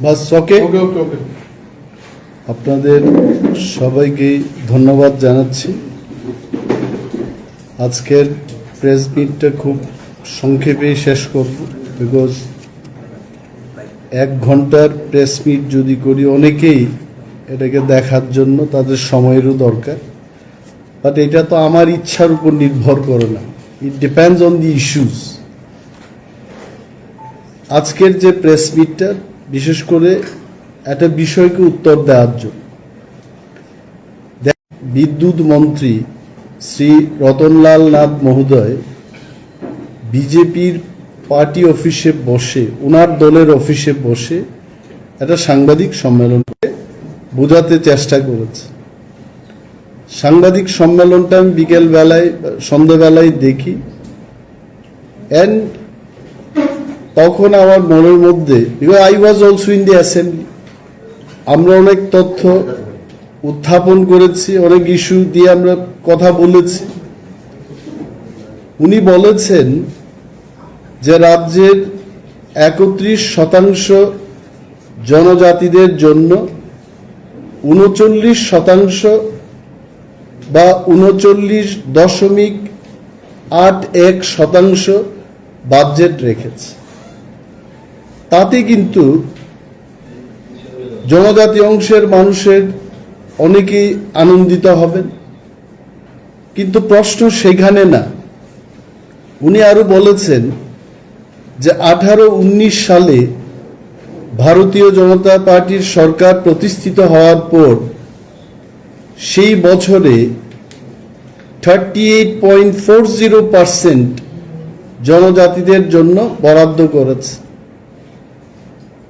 বাস ওকে। আপনাদের সবাইকে ধন্যবাদ জানাচ্ছি। আজকের প্রেস মিটটা খুব সংক্ষেপে শেষ করব, বিকজ 1 ঘন্টার প্রেস মিট যদি করি অনেকেই এটাকে দেখার জন্য তাদের সময়েরও দরকার, বাট এটা তো আমার ইচ্ছার উপর নির্ভর করে না, it depends on the issues. আজকের যে প্রেস মিটটা বিশেষ করে একটা বিষয়কে উত্তর দেওয়ার জন্য, বিদ্যুৎ মন্ত্রী শ্রী রতনলাল নাথ মহোদয় বিজেপির পার্টি অফিসে বসে, ওনার দলের অফিসে বসে একটা সাংবাদিক সম্মেলন করে বোঝাতে চেষ্টা করেছে। সাংবাদিক সম্মেলনটা আমি বিকেলবেলায় সন্ধ্যাবেলায় দেখি, অ্যান্ড তখন আমার মনের মধ্যে, because I was also in the assembly, আমরা অনেক তথ্য উত্থাপন করেছি, অনেক ইস্যু দিয়ে আমরা কথা বলেছি। উনি বলেছেন যে রাজ্যের 31% জনজাতিদের জন্য 39% বা 39.81% বাজেট রেখেছে। তাতে কিন্তু জনজাতি অংশের মানুষের অনেকেই আনন্দিত হবেন, কিন্তু প্রশ্ন সেখানে না। উনি আরো বলেছেন যে 18-19 সালে ভারতীয় জনতা পার্টির সরকার প্রতিষ্ঠিত হওয়ার পর সেই বছরে 38.40% জনজাতিদের জন্য বরাদ্দ করেছে,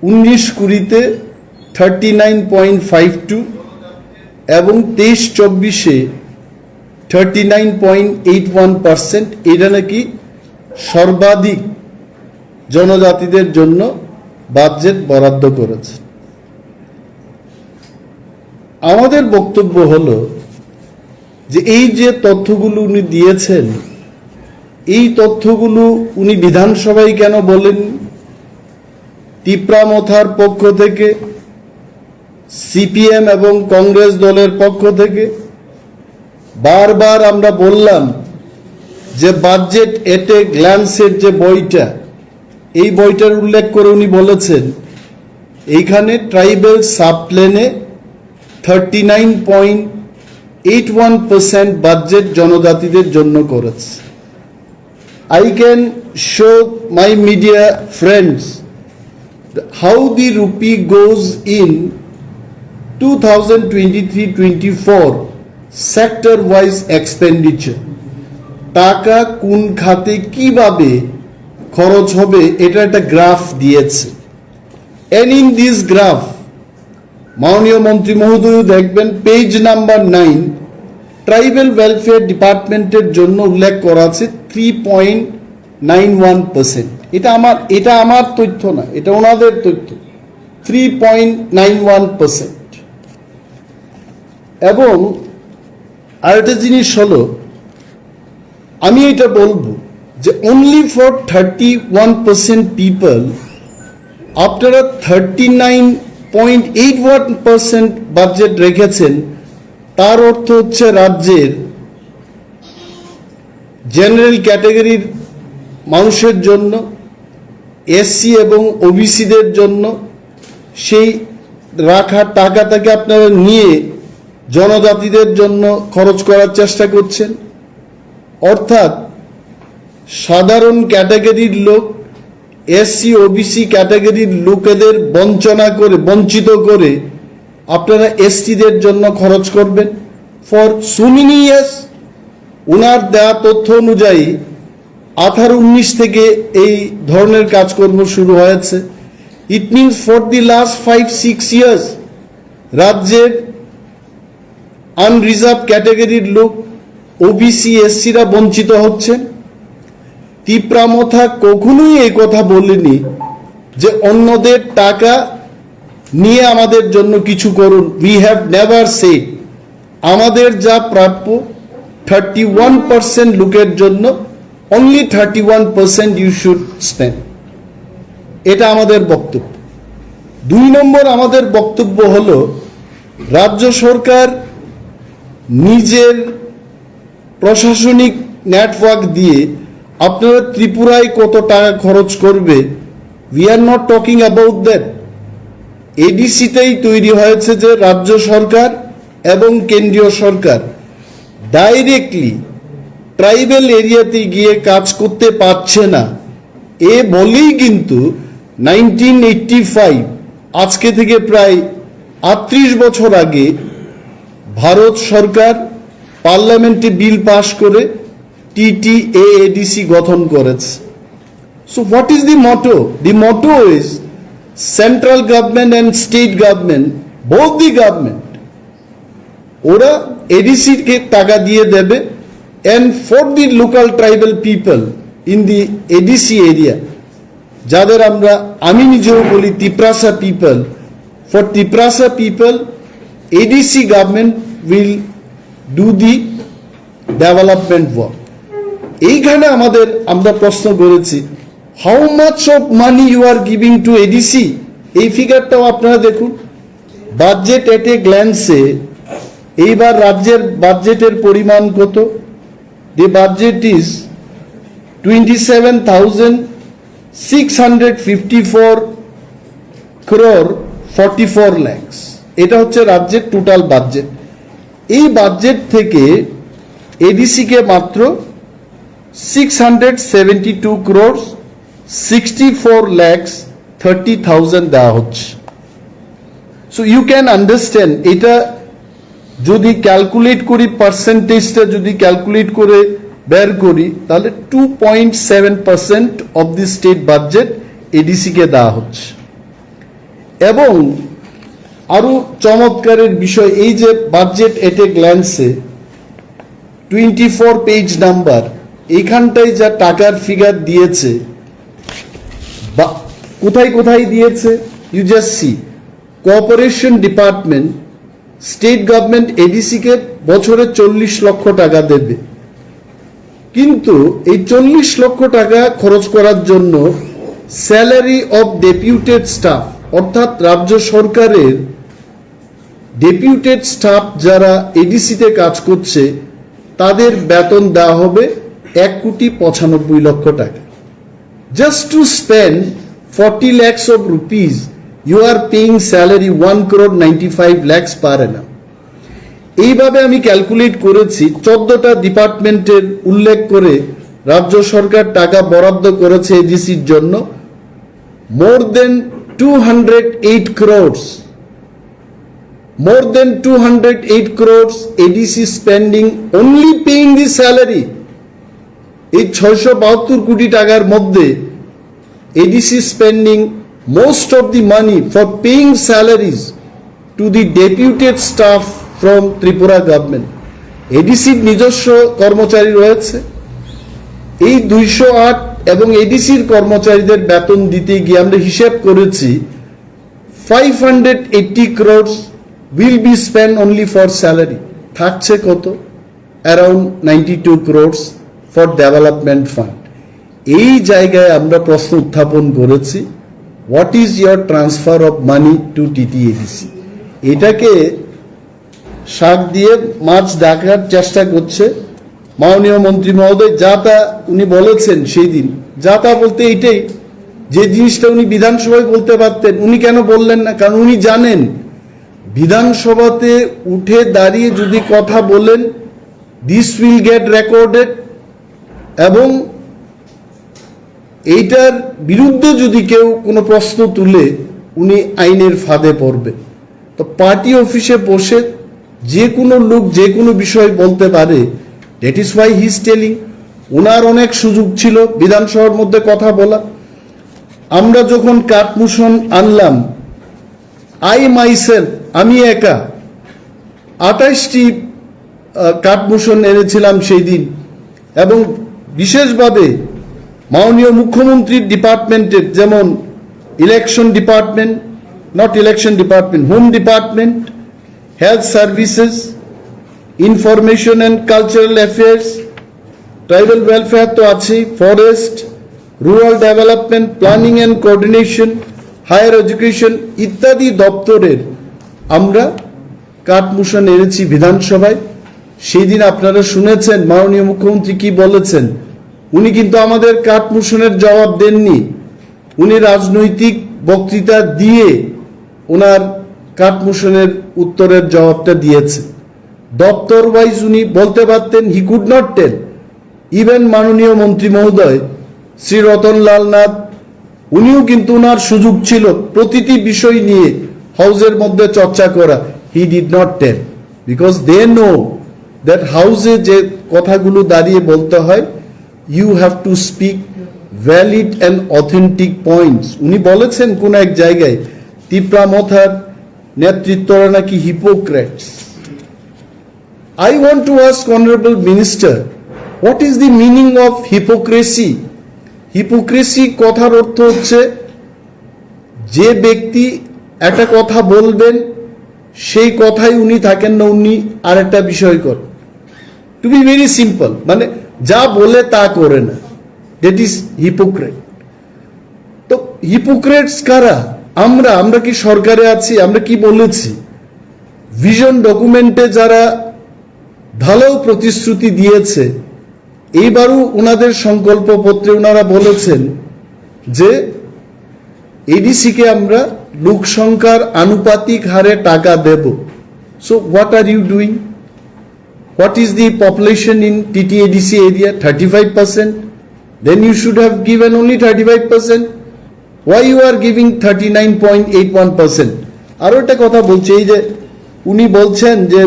19-20-তে 39.52 এবং 23-24-এ 39.81%। এটা নাকি সর্বাধিক জনজাতিদের জন্য বাজেট বরাদ্দ করেছে। আমাদের বক্তব্য হলো যে এই যে তথ্যগুলো উনি দিয়েছেন, এই তথ্যগুলো উনি বিধানসভায় কেন বলেন? তিপ্রামথার পক্ষ থেকে, সিপিএম এবং কংগ্রেস দলের পক্ষ থেকে বারবার আমরা বললাম যে বাজেট এট এ গ্ল্যান্সের যে বইটা, এই বইটার উল্লেখ করে উনি বলেছেন এইখানে ট্রাইবেল সাবপ্লেনে 39.81% বাজেট জনজাতিদের জন্য করেছে। I can show my media friends how the rupee goes in 2023-24 sector wise expenditure, টাকা কোন খাতে কিভাবে খরচ হবে এটা একটা গ্রাফ দিয়েছে। and in this graph মাননীয় মন্ত্রী মহোদয় দেখবেন পেজ নাম্বার 9, ট্রাইবেল ওয়েলফেয়ার ডিপার্টমেন্টের জন্য উল্লেখ করা আছে 3.91%। এটা আমার তথ্য না, এটা ওনাদের তথ্য, 3.91%। এবং আরেকটা জিনিস হলো, আমি এটা বলবো যে অনলি ফর 31% পিপল আপনারা 39.81% বাজেট রেখেছেন। তার অর্থ হচ্ছে রাজ্যের জেনারেল ক্যাটাগরির মানুষের জন্য, এসসি এবং ওবিসিদের জন্য সেই রাখা টাকাটাকে আপনারা নিয়ে জনজাতিদের জন্য খরচ করার চেষ্টা করছেন। অর্থাৎ সাধারণ ক্যাটাগরির লোক, এসসি ওবিসি ক্যাটাগরির লোকেদের বঞ্চিত করে আপনারা এসটিদের জন্য খরচ করবেন ফর সো মেনি ইয়ার্স। ওনার দেওয়া তথ্য অনুযায়ী 18-19 থেকে এই ধরনের কাজকর্ম শুরু হয়েছে। It means for the last 5-6 years রাজ্যের আনরিজার্ভ ক্যাটাগরির লোক, ওবিসি এসসিরা বঞ্চিত হচ্ছেন। তিপ্রামথা কখনোই এই কথা বলেনি যে অন্যদের টাকা নিয়ে আমাদের জন্য কিছু করুন। We have never shed. আমাদের যা প্রাপ্য 31% লোকের জন্য অনলি 31% ইউ শুড স্পেন্ড, এটা আমাদের বক্তব্য। 2 নম্বর আমাদের বক্তব্য হলো রাজ্য সরকার নিজের প্রশাসনিক নেটওয়ার্ক দিয়ে আপনারা ত্রিপুরায় কত টাকা খরচ করবে, we are not talking about that. এডিসিতেই তৈরি হয়েছে যে রাজ্য সরকার এবং কেন্দ্রীয় সরকার ডাইরেক্টলি ট্রাইবাল এরিয়াতে গিয়ে কাজ করতে পারছে না, এ বলেই কিন্তু 1985 আজকে থেকে প্রায় 38 বছর আগে ভারত সরকার পার্লামেন্টে বিল পাশ করে TTAADC গঠন করেছে। So what is the motto? The motto is central government and state government, both the government, ওরা এডিসি কে টাকা দিয়ে দেবে, and for the local tribal people in the ADC area, যাদের আমি নিজেও বলি Tiprasa people, for Tiprasa people ADC government will do the development work. এইখানে আমরা প্রশ্ন করেছি, how much of money you are giving to ADC? এই ফিগারটাও আপনারা দেখুন। বাজেট এট এ গ্ল্যান্সে এইবার রাজ্যের বাজেটের পরিমাণ কত? The budget is 27,654 crore 44 lakhs. এটা হচ্ছে রাজ্যের টোটাল বাজেট। এই বাজেট থেকে এডিসি কে মাত্র 672 crores 64 lakhs 30,000 দেওয়া হচ্ছে। সো ইউ ক্যান আন্ডারস্ট্যান্ড, এটা যদি ক্যালকুলেট করি, পার্সেন্টেজটা যদি ক্যালকুলেট করে বের করি, তাহলে 2.7% of the state budget ADC কে দেওয়া হচ্ছে। এবং আরো চমৎকারের বিষয়, এই যে বাজেট এট এ গ্ল্যান্সে 24 পেজ নাম্বার, এইখানটায় যা টাকার ফিগার দিয়েছে, কোথায় কোথায় দিয়েছে you just see. Cooperation department, state government ADC কে বছরে 40 লক্ষ টাকা দেবে, কিন্তু এই 40 লক্ষ টাকা খরচ করার জন্য স্যালারি অফ ডেপুটেড স্টাফ, অর্থাৎ রাজ্য সরকারের ডেপুটেড স্টাফ যারা এডিসিতে কাজ করছে তাদের বেতন দেওয়া হবে 1,95 লক্ষ টাকা। Just to spend 40 lakhs of rupees, you are paying salary 1,95 lakhs per annum. এইভাবে আমি ক্যালকুলেট করেছি, 14টা ডিপার্টমেন্টের উল্লেখ করে রাজ্য সরকার টাকা বরাদ্দ করেছে এডিসির জন্য, মোর দেন 208 crores, more than 208 crores ADC spending only paying the salary. এই 672 কোটি টাকার মধ্যে ADC spending most of the money for paying salaries to the deputed staff from Tripura government. এডিসির নিজস্ব কর্মচারী রয়েছে, এই 208 এবং এডিসির কর্মচারীদের বেতন দিতে গিয়ে আমরা হিসাব করেছি 580 crores will be spent only for salary. থাকছে কত? around 92 crores for development fund. এই জায়গায় আমরা প্রশ্ন উত্থাপন করেছি, what is your transfer of money to TTADC? এটাকে শাক দিয়ে মাছ ডাকার চেষ্টা করছে মাননীয় মন্ত্রী মহোদয়। যা তা উনি বলেছেন সেই দিন, যা তা বলতে এইটাই, যে জিনিসটা উনি বিধানসভায় বলতে পারতেন উনি কেন বললেন না? কারণ উনি জানেন বিধানসভাতে উঠে দাঁড়িয়ে যদি কথা বলেন, দিস উইল গেট রেকর্ডেড, এবং এইটার বিরুদ্ধে যদি কেউ কোনো প্রশ্ন তুলে উনি আইনের ফাঁদে পড়বেন। তো পার্টি অফিসে বসে যে কোনো লোক যে কোনো বিষয় বলতে পারে, that is why he is telling. ওনার অনেক সুযোগ ছিল বিধানসভার মধ্যে কথা বলা। আমরা যখন কাটমোশন আনলাম, আমি একা 28টি কাটমোশন এনেছিলাম সেই দিন, এবং বিশেষভাবে মাননীয় মুখ্যমন্ত্রীর ডিপার্টমেন্টের, যেমন election department, home department, health services, information and cultural affairs, tribal welfare তো আছেই, forest, rural development, planning and coordination, higher education ইত্যাদি দপ্তরের আমরা কাটমোশন এনেছি বিধানসভায়। সেই দিন আপনারা শুনেছেন মাননীয় মুখ্যমন্ত্রী কি বলেছেন। উনি কিন্তু আমাদের কাটমোশনের জবাব দেননি, উনি রাজনৈতিক বক্তৃতা দিয়ে ওনার কাটমোশনের উত্তরের জবাবটা দিয়েছে। দপ্তর ওয়াইজ উনি বলতে পারতেন, he could not tell. Even মাননীয় মন্ত্রী মহোদয় শ্রী রতনলাল নাথ, উনিও কিন্তু ওনার সুযোগ ছিল প্রতিটি বিষয় নিয়ে হাউসের মধ্যে চর্চা করা, he did not tell, because they know that হাউসে যে কথাগুলো দাঁড়িয়ে বলতে হয়, you have to speak valid and authentic points. উনি বলেছেন কোন এক জায়গায় তিপ্রা মথার নেতৃত্বরা নাকি hypocrites. I want to ask Honorable Minister, what is the meaning of hypocrisy? Hypocrisy কথার অর্থ হচ্ছে যে ব্যক্তি একটা কথা বলবেন সেই কথাই উনি থাকেন না, উনি আর একটা বিষয় করেন। টু বি ভেরি সিম্পল, মানে যা বলে তা করে না, দ্যাট ইজ হিপোক্রেট। তো হিপোক্রেটস কারা? আমরা কি সরকারে আছি? আমরা কি বলেছি? ভিশন ডকুমেন্টে যারা ভালো প্রতিশ্রুতি দিয়েছে, এইবারও ওনাদের সংকল্পপত্রে ওনারা বলেছেন যে এডিসিকে আমরা লোক সংখ্যার আনুপাতিক হারে টাকা দেব। So what are you doing? What is the population in TTADC area? 35%. Then you should have given only 35%. Why you are giving 39.81%? আরো একটা কথা বলছে, এই যে উনি বলছেন যে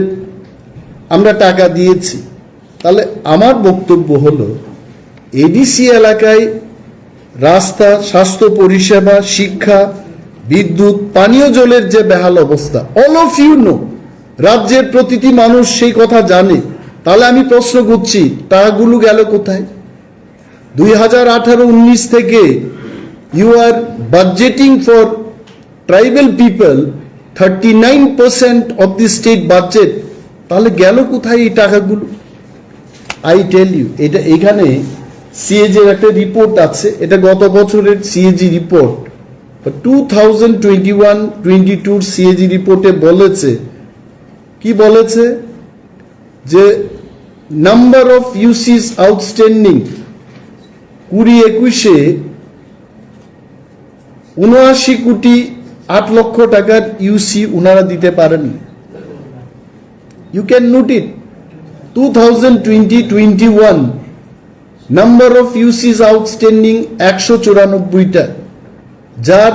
আমরা টাকা দিয়েছি, তাহলে আমার বক্তব্য হলো এডিসি এলাকায় রাস্তা, স্বাস্থ্য পরিষেবা, শিক্ষা, বিদ্যুৎ, পানীয় জলের যে বেহাল অবস্থা, অল অফ ইউ নো, রাজ্যের প্রতিটি মানুষ সেই কথা জানে। তাহলে আমি প্রশ্ন করছি, টাকাগুলো গেল কোথায়? 2018-19 থেকে you are budgeting for tribal people 39% of the state budget, তাহলে গেল কোথায় এই টাকাগুলো? আই টেল ইউ, এটা এখানে সিএজি এর একটা রিপোর্ট আছে, এটা গত বছরের সিএজি রিপোর্ট, 2021-22 সিএজি রিপোর্টে বলেছে, কি বলেছে যে নাম্বার অফ ইউসিস আউটস্ট্যান্ডিং 2021-এ 79,08,00,000 টাকার ইউসি উনারা দিতে পারেননি। You can note it. 2020-21 number of UCs outstanding 194টা, যার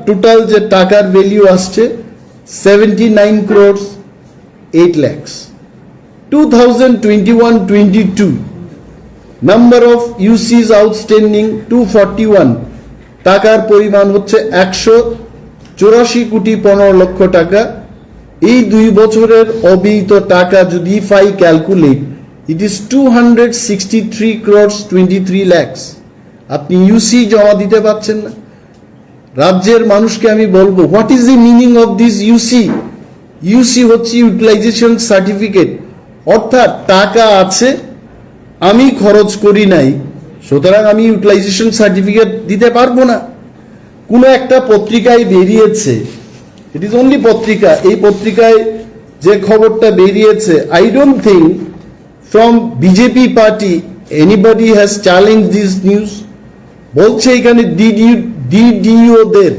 টোটাল যে টাকার ভ্যালু আসছে 79 crores 8 lakhs. 2021-22 number of UCs outstanding 241, টাকার পরিমাণ হচ্ছে 184,15,00,000 টাকা। এই 2 বছরের অব্যয়িত টাকা যদি if I calculate, it is 263 crores 23 lakhs। আপনি ইউসি জমা দিতে পারছেন না। রাজ্যের মানুষকে আমি বলবো, what is the meaning of this UC? UC হচ্ছে ইউটিলাইজেশন সার্টিফিকেট, অর্থাৎ টাকা আছে, আমি খরচ করি নাই, সুতরাং আমি ইউটিলাইজেশন সার্টিফিকেট দিতে পারবো না। কোনো একটা পত্রিকায় বেরিয়েছে, ইট ইজ অনলি পত্রিকা, এই পত্রিকায় যে খবরটা বেরিয়েছে, I don't think from BJP party anybody has challenge this news. বলছে এখানে ডিডিওদের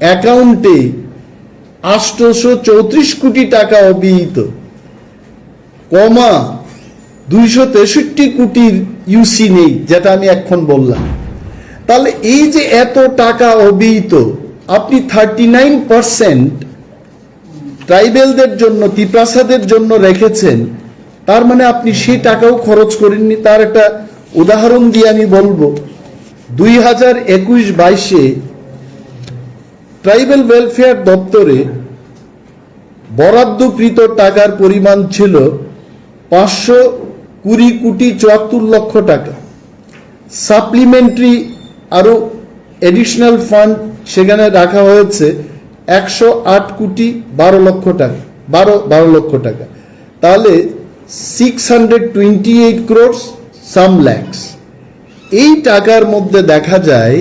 অ্যাকাউন্টে 834 কোটি টাকা অব্যয়িত, 263 কোটির ইউসি নেই, যেটা আমি এখন বললাম। তাহলে এই যে এত টাকা অব্যয়িত, আপনি 39% ট্রাইবেলদের জন্য, তিপ্রাসাদের জন্য রেখেছেন, তার মানে আপনি সেই টাকাও খরচ করেননি। তার একটা উদাহরণ দিয়ে আমি বলবো, 2021-22-এ ট্রাইবেল ওয়েলফেয়ার দপ্তরে বরাদ্দকৃত টাকার পরিমাণ ছিল 520,74,00,000 টাকা। সাপ্লিমেন্টারি আরো এডিশনাল ফান্ড সেখানে রাখা হয়েছে 108,12,00,000 টাকা, 12 লক্ষ টাকা। তাহলে 628 crores সাম ল্যাক্স। এই টাকার মধ্যে দেখা যায়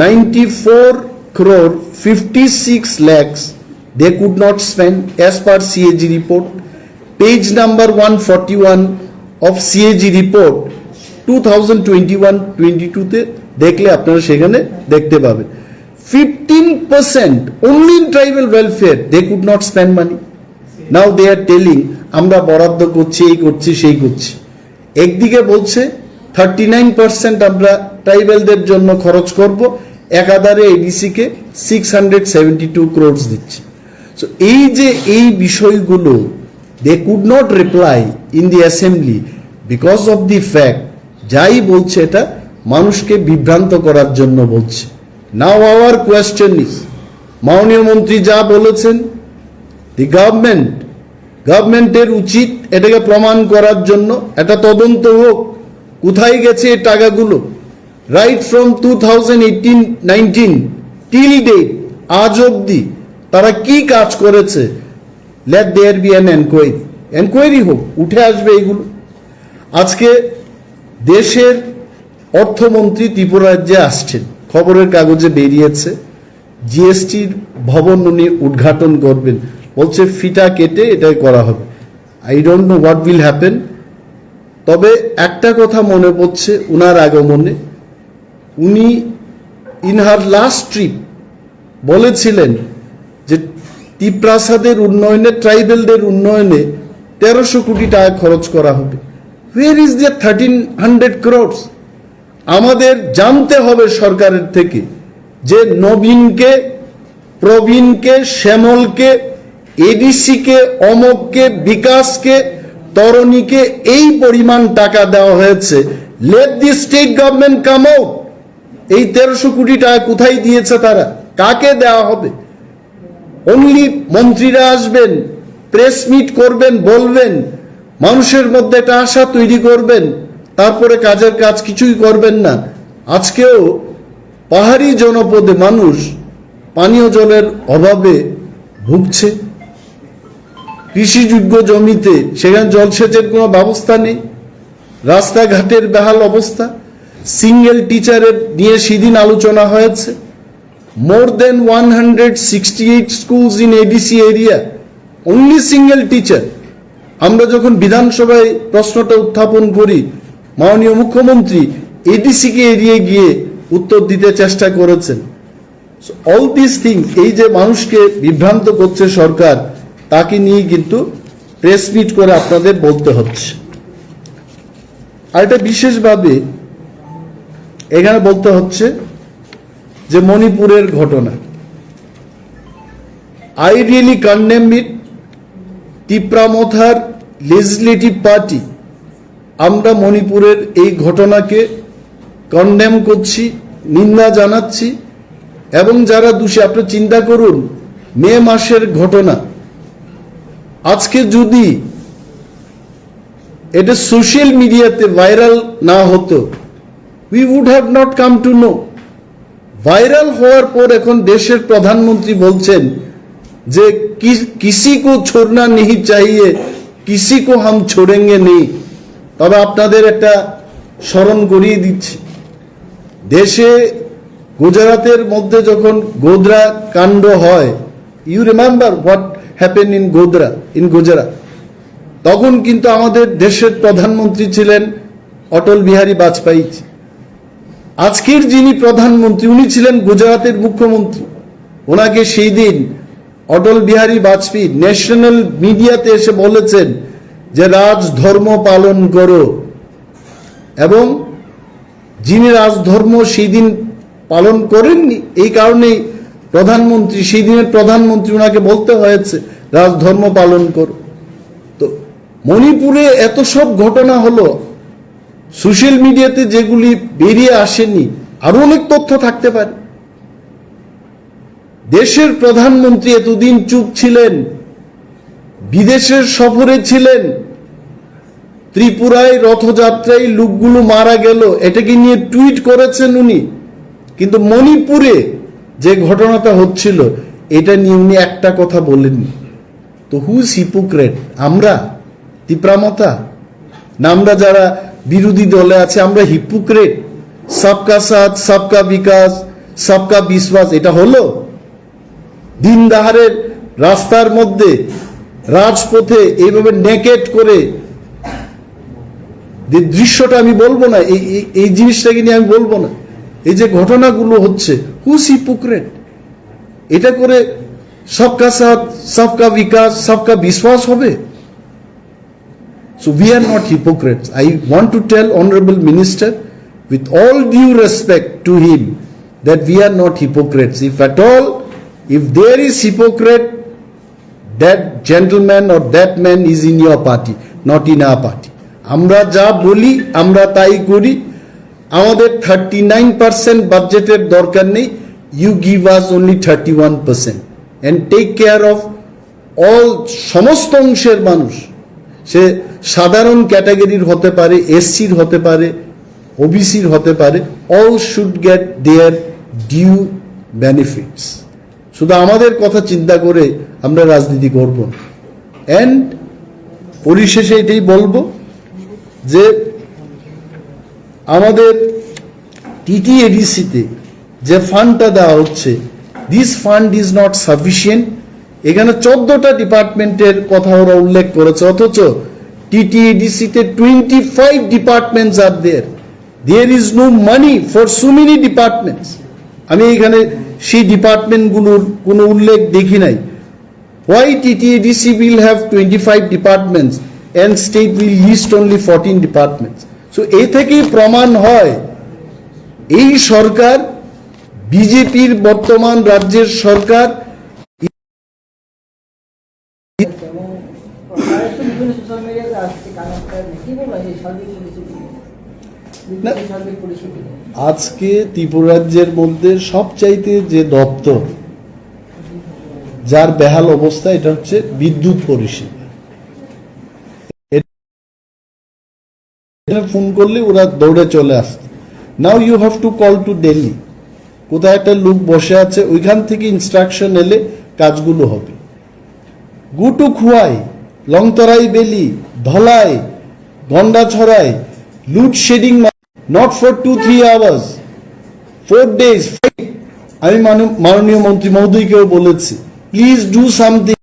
94 crore 56 lakhs they could not spend as per CAG report. Page number 141 of CAG report 2021-22 তে দেখলে আপনারা সেখানে দেখতে পাবেন 15% only in tribal welfare they could not spend money. Now they are telling আমরা বরাদ্দ করছি, এই করছি, সেই করছি। একদিকে বলছে 39% আমরা ট্রাইবেলদের জন্য খরচ করব, একাধারে এডিসি কে 672 crores দিচ্ছি। সো এই যে এই বিষয়গুলো they could not reply in the assembly because of the fact যাই বলছে এটা মানুষকে বিভ্রান্ত করার জন্য বলছে। Now our question is, মাননীয় মন্ত্রী যা বলেছেন, the গভর্নমেন্টের উচিত এটাকে প্রমাণ করার জন্য একটা তদন্ত হোক, কোথায় গেছে এই টাকাগুলো, রাইট ফ্রম 2018-19 টিল ডেট, আজ অবধি তারা কি কাজ করেছে। Let there be an enquiry হোক, উঠে আসবে এগুলো। আজকে দেশের অর্থমন্ত্রী ত্রিপুরা রাজ্যে আসছেন, খবরের কাগজে বেরিয়েছে, জিএসটির ভবন উনি উদ্ঘাটন করবেন, বলছে ফিতা কেটে এটাই করা হবে। I don't know what will happen. তবে একটা কথা মনে পড়ছে উনার আগমনে, উনি ইন হার লাস্ট ট্রিপ বলেছিলেন যে ত্রিপ্রাসাদের উন্নয়নে, ট্রাইবেলদের উন্নয়নে 1300 কোটি টাকা খরচ করা হবে। Where is the 1300 crores? আমাদের জানতে হবে সরকারের থেকে যে নবীনকে, প্রবীণকে, শ্যামলকে, এডিসিকে, অমককে, বিকাশকে, তরণীকে এই পরিমাণ টাকা দেওয়া হয়েছে। Let the state government come out. এই 1300 কোটি টাকা কোথায় দিয়েছে তারা, কাকে দেওয়া হবে? অনলি মন্ত্রীরা আসবেন, প্রেস মিট করবেন, বলবেন, মানুষের মধ্যে একটা আশা তৈরি করবেন, তারপরে কাজের কাজ কিছুই করবেন না। আজকেও পাহাড়ি জনপদে মানুষ পানীয় জলের অভাবে ভুগছে, কৃষিযোগ্য জমিতে সেখানে জলসেচের কোনো ব্যবস্থা নেই, রাস্তাঘাটের বেহাল অবস্থা। সিঙ্গেল টিচারের নিয়ে সেদিন আলোচনা হয়েছে। মোর দেন 168 schools in ADC area, only single teacher। আমরা যখন বিধানসভায় প্রশ্নটা উত্থাপন করি, মাননীয় মুখ্যমন্ত্রী এডিসিকে এড়িয়ে গিয়ে উত্তর দিতে চেষ্টা করেছেন। অল দিস থিংস, এই যে মানুষকে বিভ্রান্ত করছে সরকার, তাকে নিয়ে কিন্তু প্রেস মিট করে আপনাদের বলতে হচ্ছে। আর এটা বিশেষভাবে এখানে বলতে হচ্ছে যে মণিপুরের ঘটনা, আই রিয়েলি কন্ডেম ইট। টিপ্রামথার লেজিসলেটিভ পার্টি আমরা মণিপুরের এই ঘটনাকে কন্ডেম করছি, নিন্দা জানাচ্ছি। এবং যারা দোষী, আপনি চিন্তা করুন, মে মাসের ঘটনা, আজকে যদি এটা সোশ্যাল মিডিয়াতে ভাইরাল না হতো, we would have not come to know. Viral হওয়ার পর এখন দেশের প্রধানমন্ত্রী বলছেন যে কিসি কো ছোড়না নেই চাইয়ে, কিসি কো হাম ছোড়েঙ্গে নেই। তবে আপনাদের একটা স্মরণ করিয়ে দিচ্ছি, দেশে গুজরাতের মধ্যে যখন গোধরা কাণ্ড হয়, you remember what happen in Gujarat, তখন কিন্তু আমাদের দেশের প্রধানমন্ত্রী ছিলেন অটল বিহারী বাজপেয়ী। আজকের যিনি প্রধানমন্ত্রী, উনি ছিলেন গুজরাটের মুখ্যমন্ত্রী। ওনাকে সেই দিন অটল বিহারী বাজপেয়ী ন্যাশনাল মিডিয়াতে এসে বলেছেন যে রাজধর্ম পালন করো। এবং যিনি রাজধর্ম সেই দিন পালন করেননি, এই কারণেই প্রধানমন্ত্রী, সেই দিনের প্রধানমন্ত্রী, ওনাকে বলতে হয়েছে রাজধর্ম পালন করো। তো মণিপুরে এত সব ঘটনা হলো, সোশ্যাল মিডিয়াতে যেগুলি বেরিয়ে আসেনি, আরো অনেক তথ্য থাকতে পারে। দেশের প্রধানমন্ত্রী এতদিন চুপ ছিলেন, বিদেশের সফরে ছিলেন, ত্রিপুরায় রথযাত্রায় লোকগুলো মারা গেল এটাকে নিয়ে টুইট করেছেন উনি, কিন্তু মণিপুরে যে ঘটনাটা হচ্ছিল এটা নিয়ে উনি একটা কথা বলেননি। তো হু ইজ হিপোক্রেট? আমরা তিপ্রামতা না আমরা যারা বিরোধী দলে আছে আমরা হিপোক্রেট? সবকা সাথ সবকা বিকাশ সবকা বিশ্বাস এটা হলো? দিন দাহারের রাস্তার মধ্যে রাজপথে এইভাবে নেকেট করে যে দৃশ্যটা আমি বলবো না, এই জিনিসটাকে নিয়ে আমি বলবো না, এই যে ঘটনাগুলো হচ্ছে, হুস হিপোক্রেট? এটা করে সবকা সাথ সবকা বিকাশ সবকা বিশ্বাস হবে? So we are not hypocrites. I want to tell Honorable Minister, with all due respect to him, that we are not hypocrites. If at all, if there is hypocrite, that gentleman or that man is in your party, not in our party. আমরা যা বলি আমরা তাই করি। আমাদের 39% বাজেটের দরকার নেই। You give us only 31% and take care of all সমস্ত অংশের মানুষ, সে সাধারণ ক্যাটাগরির হতে পারে, এসসির হতে পারে, ওবিসির হতে পারে, all should get their due benefits. শুধু আমাদের কথা চিন্তা করে আমরা রাজনীতি করব না। অ্যান্ড পরিশেষে এটাই বলবো যে আমাদের টিটিএডিসিতে যে ফান্ডটা দেওয়া হচ্ছে, this fund is not sufficient. এখানে 14টা ডিপার্টমেন্টের কথা ওরা উল্লেখ করেছে, অথচ টিটিএডিসিতে 25 departments are there is no money for so many departments. আমি এখানে সেই ডিপার্টমেন্টগুলোর কোনো উল্লেখ দেখি নাই। Why TTADC will have 25 departments and state will list only 14 departments? So এই থেকেই প্রমাণ হয় এই সরকার, বিজেপির বর্তমান রাজ্যের সরকার, আজকে ত্রিপুরাজ্যের মধ্যে সবচাইতে যে দপ্তর যার বেহাল অবস্থা, এটা হচ্ছে বিদ্যুৎ পরিষেবা। ফোন করলে ওরা দৌড়ে চলে আসতো। Now you have to call to Delhi, কোথায় একটা লোক বসে আছে, ওইখান থেকে ইনস্ট্রাকশন এলে কাজগুলো হবে। Go to Khowai, Longtharai valley, Dhalai, গন্ডাছড়াই, load shedding, not for 2-3 hours, 4 days। আমি মাননীয় মন্ত্রী মহোদয়কেও বলেছি, প্লিজ ডু সামথিং।